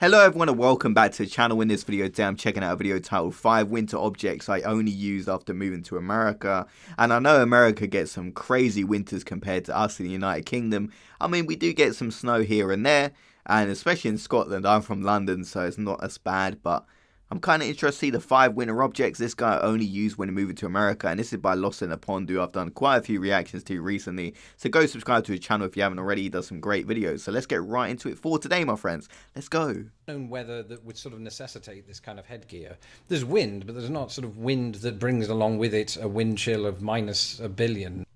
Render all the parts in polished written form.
Hello everyone and welcome back to the channel. In this video today I'm checking out a video titled 5 winter objects I only used after moving to America. And I know America gets some crazy winters compared to us in the United Kingdom. I mean, we do get some snow here and there, and especially in Scotland. I'm from London, so it's not as bad, but I'm kind of interested to see the 5 winter objects this guy only used when moving to America. And this is by Lost in a Pond, who I've done quite a few reactions to recently. So go subscribe to his channel if you haven't already. He does some great videos. So let's get right into it for today, my friends. Let's go. Known weather that would sort of necessitate this kind of headgear. There's wind, but there's not sort of wind that brings along with it a wind chill of minus a billion.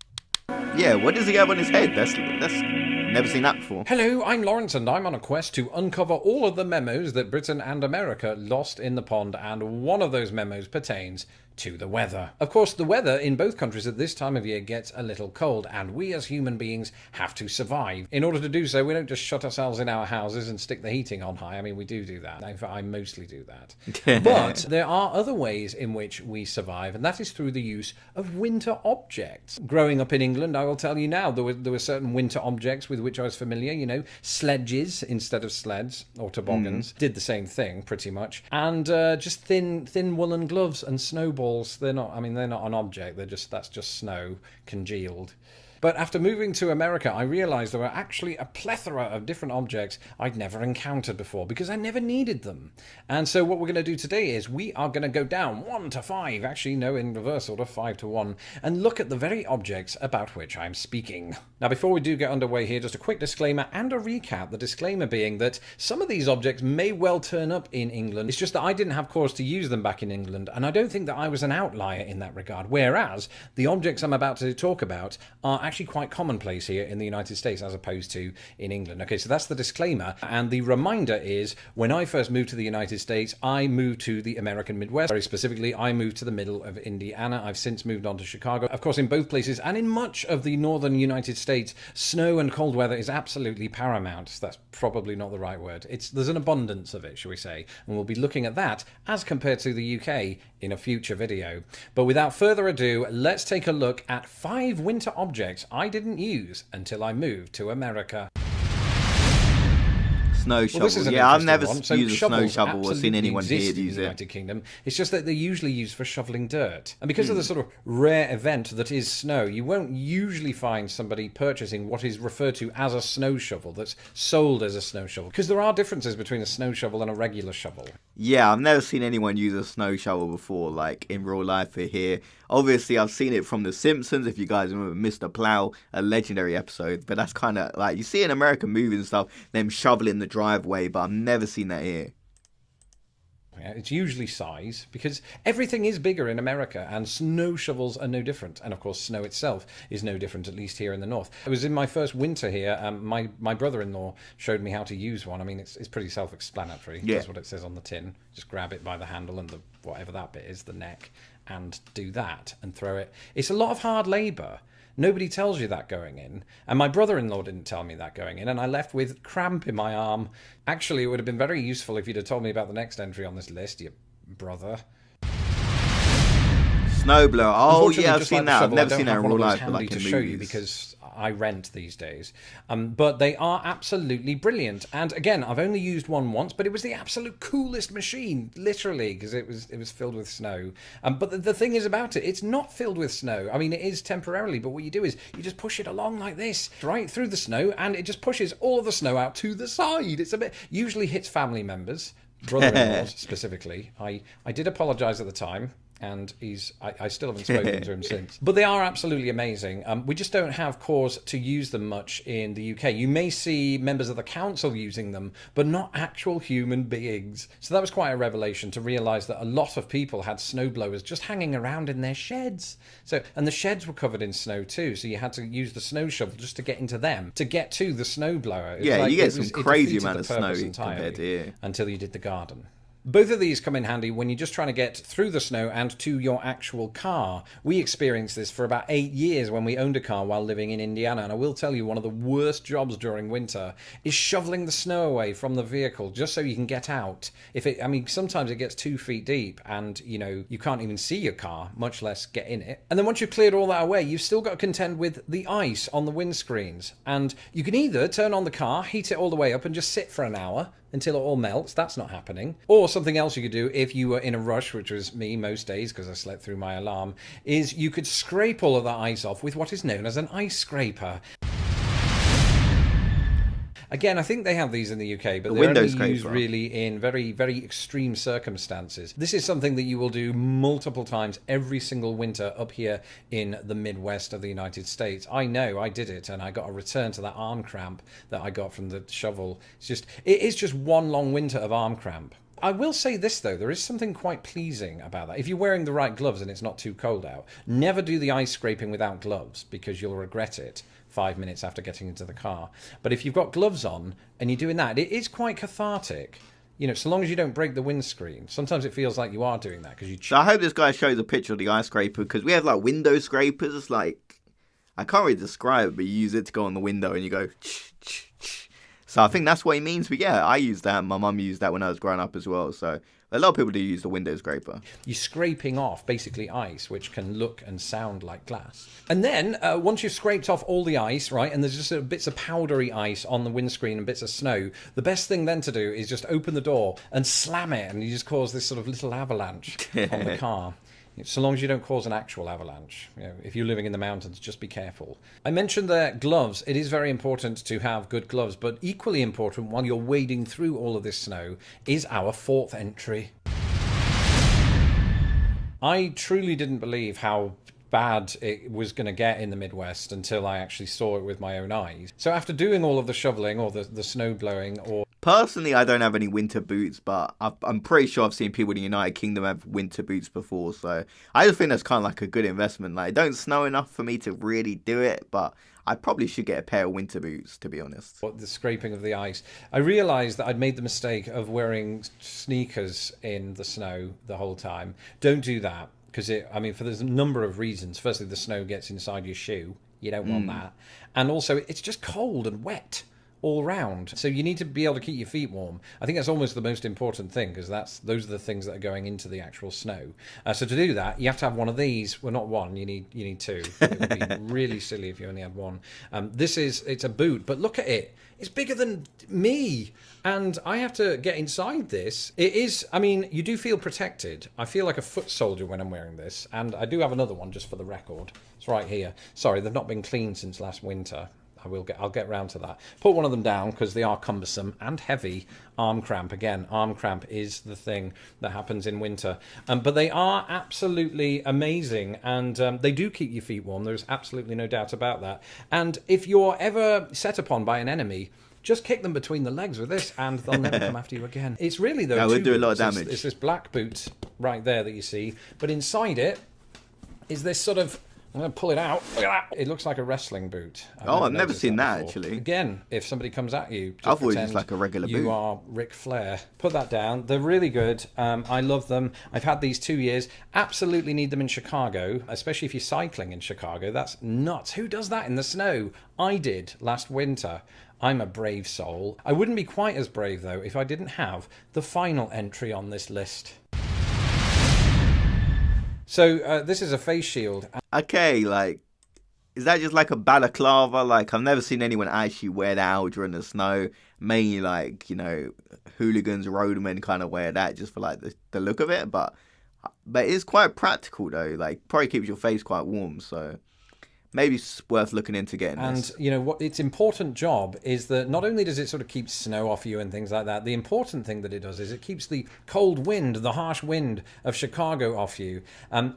Yeah, what does he have on his head? That's never seen that before. Hello, I'm Lawrence, and I'm on a quest to uncover all of the memos that Britain and America lost in the pond, and one of those memos pertains to the weather. Of course, the weather in both countries at this time of year gets a little cold, and we as human beings have to survive. In order to do so, we don't just shut ourselves in our houses and stick the heating on high. I mean, we do that. In fact, I mostly do that. But there are other ways in which we survive, and that is through the use of winter objects. Growing up in England, I will tell you now, there were certain winter objects with which I was familiar, you know, sledges instead of sleds, or toboggans. Did the same thing, pretty much. And just thin woolen gloves and snowballs. They're not an object, that's just snow congealed. But after moving to America, I realized there were actually a plethora of different objects I'd never encountered before because I never needed them. And so what we're going to do today is we are going to go down 1 to 5, actually no, in reverse order, 5 to 1, and look at the very objects about which I'm speaking. Now before we do get underway here, just a quick disclaimer and a recap, the disclaimer being that some of these objects may well turn up in England. It's just that I didn't have cause to use them back in England, and I don't think that I was an outlier in that regard, whereas the objects I'm about to talk about are actually quite commonplace here in the United States as opposed to in England. Okay, so that's the disclaimer, and the reminder is when I first moved to the United States, I moved to the American Midwest. Very specifically, I moved to the middle of Indiana. I've since moved on to Chicago. Of course, in both places and in much of the northern United States, snow and cold weather is absolutely paramount. That's probably not the right word. There's an abundance of it, shall we say, and we'll be looking at that as compared to the UK in a future video. But without further ado, let's take a look at 5 winter objects I didn't use until I moved to America. Snow shovel. Well, yeah, I've never one. So used a snow shovel or seen anyone here use in the United Kingdom. It's just that they're usually used for shoveling dirt. And because of the sort of rare event that is snow, you won't usually find somebody purchasing what is referred to as a snow shovel that's sold as a snow shovel. Because there are differences between a snow shovel and a regular shovel. Yeah, I've never seen anyone use a snow shovel before, like in real life here. Obviously, I've seen it from The Simpsons, if you guys remember Mr. Plow, a legendary episode. But that's kind of like, you see in American movies and stuff, them shoveling the driveway, but I've never seen that here. Yeah, it's usually size, because everything is bigger in America, and snow shovels are no different. And of course, snow itself is no different, at least here in the north. It was in my first winter here, my brother-in-law showed me how to use one. I mean, it's pretty self-explanatory. Yeah. That's what it says on the tin. Just grab it by the handle and the whatever that bit is, the neck, and do that, and throw it. It's a lot of hard labour. Nobody tells you that going in. And my brother-in-law didn't tell me that going in, and I left with cramp in my arm. Actually, it would have been very useful if you'd have told me about the next entry on this list, you brother. Snowblower. Oh yeah, I've seen like that. I've shovel, never seen that in real life, but like to in show you movies. because I rent these days. But they are absolutely brilliant. And again, I've only used one once, but it was the absolute coolest machine, literally, because it was filled with snow. But the thing is about it, it's not filled with snow. I mean, it is temporarily, but what you do is you just push it along like this, right through the snow, and it just pushes all of the snow out to the side. It's a bit, usually hits family members, brother-in-laws specifically. I did apologise at the time. And I still haven't spoken to him since. But they are absolutely amazing. We just don't have cause to use them much in the UK. You may see members of the council using them, but not actual human beings. So that was quite a revelation to realise that a lot of people had snowblowers just hanging around in their sheds. And the sheds were covered in snow too, so you had to use the snow shovel just to get into them, to get to the snowblower. Yeah, you get some crazy amount of snow compared to here. Until you did the garden. Both of these come in handy when you're just trying to get through the snow and to your actual car. We experienced this for about 8 years when we owned a car while living in Indiana, and I will tell you one of the worst jobs during winter is shoveling the snow away from the vehicle just so you can get out. Sometimes it gets 2 feet deep and, you can't even see your car, much less get in it. And then once you've cleared all that away, you've still got to contend with the ice on the windscreens. And you can either turn on the car, heat it all the way up and just sit for an hour, until it all melts. That's not happening. Or something else you could do if you were in a rush, which was me most days because I slept through my alarm, is you could scrape all of that ice off with what is known as an ice scraper. Again, I think they have these in the UK, but they're only used really in very, very extreme circumstances. This is something that you will do multiple times every single winter up here in the Midwest of the United States. I know, I did it, and I got a return to that arm cramp that I got from the shovel. It is just one long winter of arm cramp. I will say this, though, there is something quite pleasing about that. If you're wearing the right gloves and it's not too cold out, never do the ice scraping without gloves, because you'll regret it 5 minutes after getting into the car. But if you've got gloves on and you're doing that, it is quite cathartic. You know, so long as you don't break the windscreen. Sometimes it feels like you are doing that because you. So I hope this guy shows a picture of the ice scraper, because we have like window scrapers. Like, I can't really describe it, but you use it to go on the window and you go. So I think that's what he means. But yeah, I use that. My mum used that when I was growing up as well. So a lot of people do use the window scraper. You're scraping off basically ice, which can look and sound like glass. And then once you've scraped off all the ice, right, and there's just sort of bits of powdery ice on the windscreen and bits of snow, the best thing then to do is just open the door and slam it, and you just cause this sort of little avalanche on the car. So long as you don't cause an actual avalanche. You know, if you're living in the mountains, just be careful. I mentioned the gloves. It is very important to have good gloves, but equally important while you're wading through all of this snow is our fourth entry. I truly didn't believe how bad it was going to get in the Midwest until I actually saw it with my own eyes. So after doing all of the shoveling or the snow blowing or... Personally, I don't have any winter boots, but I'm pretty sure I've seen people in the United Kingdom have winter boots before, so I just think that's kind of like a good investment. Like, it don't snow enough for me to really do it, but I probably should get a pair of winter boots, to be honest. The scraping of the ice. I realised that I'd made the mistake of wearing sneakers in the snow the whole time. Don't do that, because there's a number of reasons. Firstly, the snow gets inside your shoe. You don't want that. And also, it's just cold and wet all round, so you need to be able to keep your feet warm. I think that's almost the most important thing, because those are the things that are going into the actual snow. So to do that, you have to have one of these. Well, not one. You need two. It would be really silly if you only had one. It's a boot, but look at it. It's bigger than me, and I have to get inside this. It is. I mean, you do feel protected. I feel like a foot soldier when I'm wearing this, and I do have another one just for the record. It's right here. Sorry, they've not been cleaned since last winter. I'll get round to that. Put one of them down because they are cumbersome and heavy. Arm cramp, again, arm cramp is the thing that happens in winter. But they are absolutely amazing, and they do keep your feet warm. There's absolutely no doubt about that. And if you're ever set upon by an enemy, just kick them between the legs with this, and they'll never come after you again. It's really, though, that would do a lot of damage. It's this black boot right there that you see, but inside it is this sort of... I'm going to pull it out. Look at that. It looks like a wrestling boot. I've never seen that actually. Again, if somebody comes at you, I thought it was just like a regular boot. You are Ric Flair. Put that down. They're really good. I love them. I've had these 2 years. Absolutely need them in Chicago, especially if you're cycling in Chicago. That's nuts. Who does that in the snow? I did last winter. I'm a brave soul. I wouldn't be quite as brave, though, if I didn't have the final entry on this list. So this is a face shield. Okay, like, is that just like a balaclava? Like, I've never seen anyone actually wear that out during the snow. Mainly, like, you know, hooligans, roadmen kind of wear that just for, like, the look of it. But it's quite practical, though. Like, probably keeps your face quite warm, so... Maybe it's worth looking into getting this. And, you know, what its important job is that not only does it sort of keep snow off you and things like that, the important thing that it does is it keeps the cold wind, the harsh wind of Chicago off you.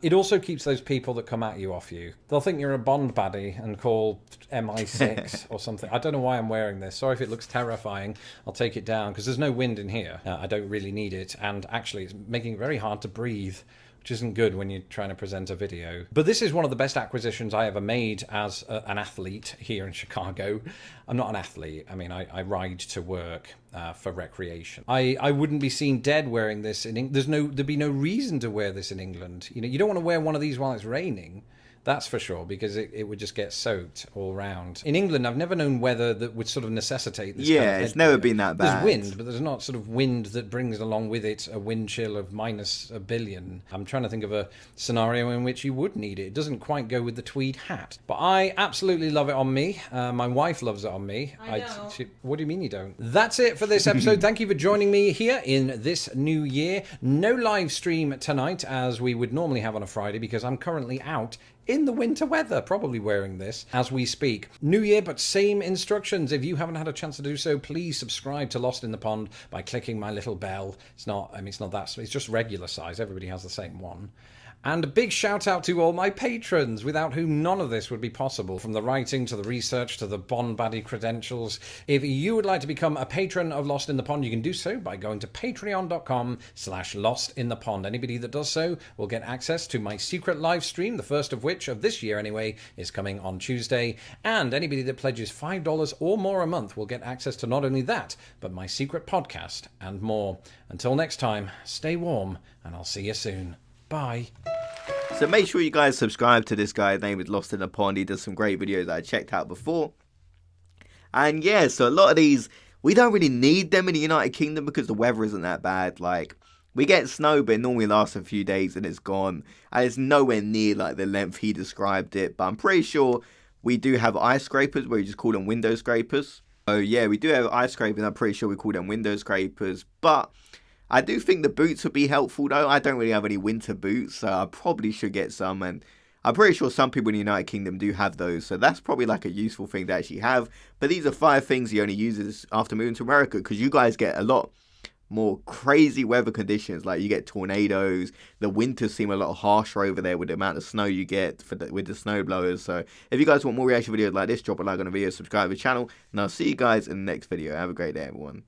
It also keeps those people that come at you off you. They'll think you're a Bond baddie and call MI6 or something. I don't know why I'm wearing this. Sorry if it looks terrifying. I'll take it down because there's no wind in here. I don't really need it. And actually, it's making it very hard to breathe, which isn't good when you're trying to present a video. But this is one of the best acquisitions I ever made as an athlete here in Chicago. I'm not an athlete. I mean, I ride to work for recreation. I wouldn't be seen dead wearing this in England. There'd be no reason to wear this in England. You know, you don't want to wear one of these while it's raining. That's for sure, because it would just get soaked all round. In England, I've never known weather that would sort of necessitate this kind of it's never been that bad. There's wind, but there's not sort of wind that brings along with it a wind chill of minus a billion. I'm trying to think of a scenario in which you would need it. It doesn't quite go with the tweed hat. But I absolutely love it on me. My wife loves it on me. I don't. What do you mean you don't? That's it for this episode. Thank you for joining me here in this new year. No live stream tonight, as we would normally have on a Friday, because I'm currently out in the winter weather, probably wearing this as we speak. New year, but same instructions. If you haven't had a chance to do so, please subscribe to Lost in the Pond by clicking my little bell. It's not that, it's just regular size. Everybody has the same one. And a big shout out to all my patrons, without whom none of this would be possible, from the writing to the research to the Bond baddie credentials. If you would like to become a patron of Lost in the Pond, you can do so by going to patreon.com/lostinthepond. Anybody that does so will get access to my secret live stream, the first of which, of this year anyway, is coming on Tuesday. And anybody that pledges $5 or more a month will get access to not only that, but my secret podcast and more. Until next time, stay warm, and I'll see you soon. Bye. So make sure you guys subscribe to this guy. His name is Lost in the Pond. He does some great videos that I checked out before. And yeah, so a lot of these, we don't really need them in the United Kingdom because the weather isn't that bad. Like, we get snow, but it normally lasts a few days and it's gone. And it's nowhere near like the length he described it. But I'm pretty sure we do have ice scrapers, where we just call them window scrapers. So yeah, we do have ice scrapers. I'm pretty sure we call them window scrapers. But I do think the boots would be helpful though. I don't really have any winter boots, so I probably should get some. And I'm pretty sure some people in the United Kingdom do have those, so that's probably like a useful thing to actually have. But these are 5 things he only uses after moving to America, because you guys get a lot more crazy weather conditions. Like, you get tornadoes. The winters seem a lot harsher over there with the amount of snow you get with the snow blowers. So if you guys want more reaction videos like this, drop a like on the video, subscribe to the channel, and I'll see you guys in the next video. Have a great day, everyone.